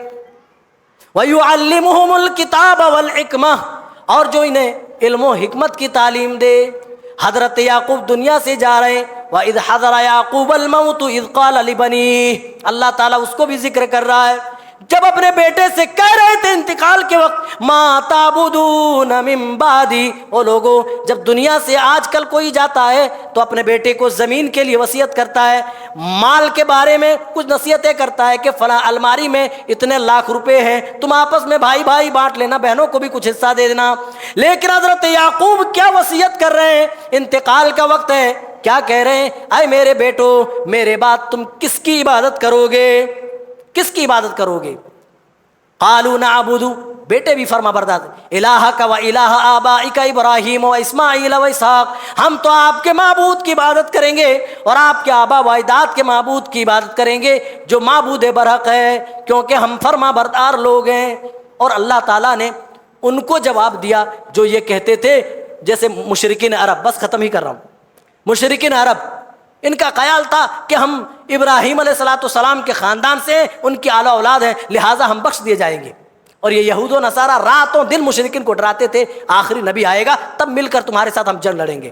وَيُعَلِّمُهُمُ الْكِتَابَ وَالْحِکْمَةَ، اور جو انہیں علم و حکمت کی تعلیم دے۔ حضرت یعقوب دنیا سے جا رہے ہیں، وَإِذْ حَضَرَ يَعْقُوبَ الْمَوْتُ إِذْ قَالَ لِبَنِيهِ، اللہ تعالیٰ اس کو بھی ذکر کر رہا ہے جب اپنے بیٹے سے کہہ رہے تھے انتقال کے وقت، مَا تَعْبُدُونَ مِن بَعْدِي، او لوگو جب دنیا سے آج کل کوئی جاتا ہے تو اپنے بیٹے کو زمین کے لیے وصیت کرتا ہے، مال کے بارے میں کچھ نصیحتیں کرتا ہے کہ فلاں الماری میں اتنے لاکھ روپے ہیں، تم آپس میں بھائی بھائی بانٹ لینا، بہنوں کو بھی کچھ حصہ دے دینا۔ لیکن حضرت یعقوب کیا وصیت کر رہے ہیں؟ انتقال کا وقت ہے، کیا کہہ رہے ہیں؟ اے میرے بیٹو، میرے بعد تم کس کی عبادت کرو گے؟ کس کی عبادت کرو گے؟ قالوا نعبد، بیٹے بھی فرما بردار، الہک و الہ آبائک ابراہیم و اسماعیل و اسحاق، ہم تو آپ کے معبود کی عبادت کریں گے اور آپ کے آبا و اجداد کے معبود کی عبادت کریں گے جو معبود برحق ہے، کیونکہ ہم فرما بردار لوگ ہیں۔ اور اللہ تعالیٰ نے ان کو جواب دیا جو یہ کہتے تھے، جیسے مشرکین عرب، بس ختم ہی کر رہا ہوں، مشرکین عرب ان کا خیال تھا کہ ہم ابراہیم علیہ السلام کے خاندان سے، ان کی اعلیٰ اولاد ہیں، لہٰذا ہم بخش دیے جائیں گے۔ اور یہ یہود و نصارہ راتوں دن مشرکین کو ڈراتے تھے، آخری نبی آئے گا تب مل کر تمہارے ساتھ ہم جنگ لڑیں گے،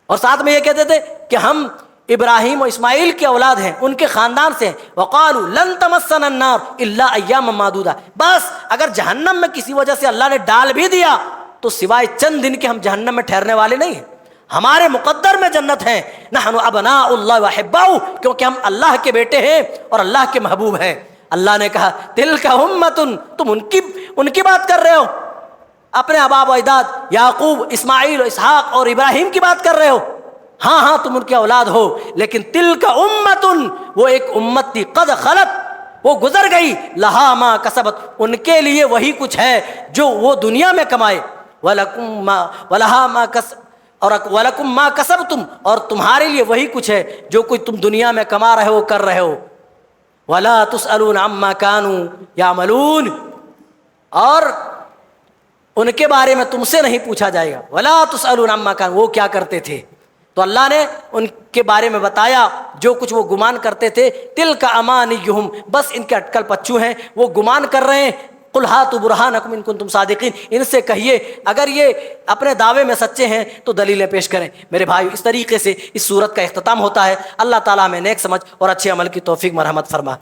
اور ساتھ میں یہ کہتے تھے کہ ہم ابراہیم و اسماعیل کے اولاد ہیں، ان کے خاندان سے ہیں۔ وقالوا لن تمسنا النار الا ایاما معدودہ، بس اگر جہنم میں کسی وجہ سے اللہ نے ڈال بھی دیا تو سوائے چند دن کے ہم جہنم میں ٹھہرنے والے نہیں ہیں، ہمارے مقدر میں جنت ہے۔ نحن ابناء اللہ واحباؤہ، کیونکہ ہم اللہ کے بیٹے ہیں اور اللہ کے محبوب ہیں۔ اللہ نے کہا تلک امۃ، تم ان کی بات کر رہے ہو، اپنے آبا و اجداد یعقوب، اسماعیل و اسحاق اور ابراہیم کی بات کر رہے ہو، ہاں ہاں تم ان کے اولاد ہو، لیکن تلک امۃ، وہ ایک امت تھی، قد خلت، وہ گزر گئی، لہا ما کسبت، ان کے لیے وہی کچھ ہے جو وہ دنیا میں کمائے، ولہا ما کسبت، اور وَلَكُمْ مَا كَسَبْتُمْ، اور تمہارے لیے وہی کچھ ہے جو کچھ تم دنیا میں کما رہے ہو، کر رہے ہو۔ وَلَا تُسْأَلُونَ عَمَّا كَانُوا يَعْمَلُونَ، اور ان کے بارے میں تم سے نہیں پوچھا جائے گا۔ وَلَا تُسْأَلُونَ عَمَّا كَانُوا، وہ کیا کرتے تھے؟ تو اللہ نے ان کے بارے میں بتایا جو کچھ وہ گمان کرتے تھے، تِلْكَ أَمَانِيُّهُمْ، بس ان کے اٹکل پچو ہیں، وہ گمان کر رہے ہیں۔ قُلْ هَاتُوا بُرْهَانَكُمْ إِن كُنتُمْ صَادِقِينَ، ان سے کہیے اگر یہ اپنے دعوے میں سچے ہیں تو دلیلیں پیش کریں۔ میرے بھائی، اس طریقے سے اس سورت کا اختتام ہوتا ہے۔ اللہ تعالیٰ ہمیں نیک سمجھ اور اچھے عمل کی توفیق مرحمت فرما۔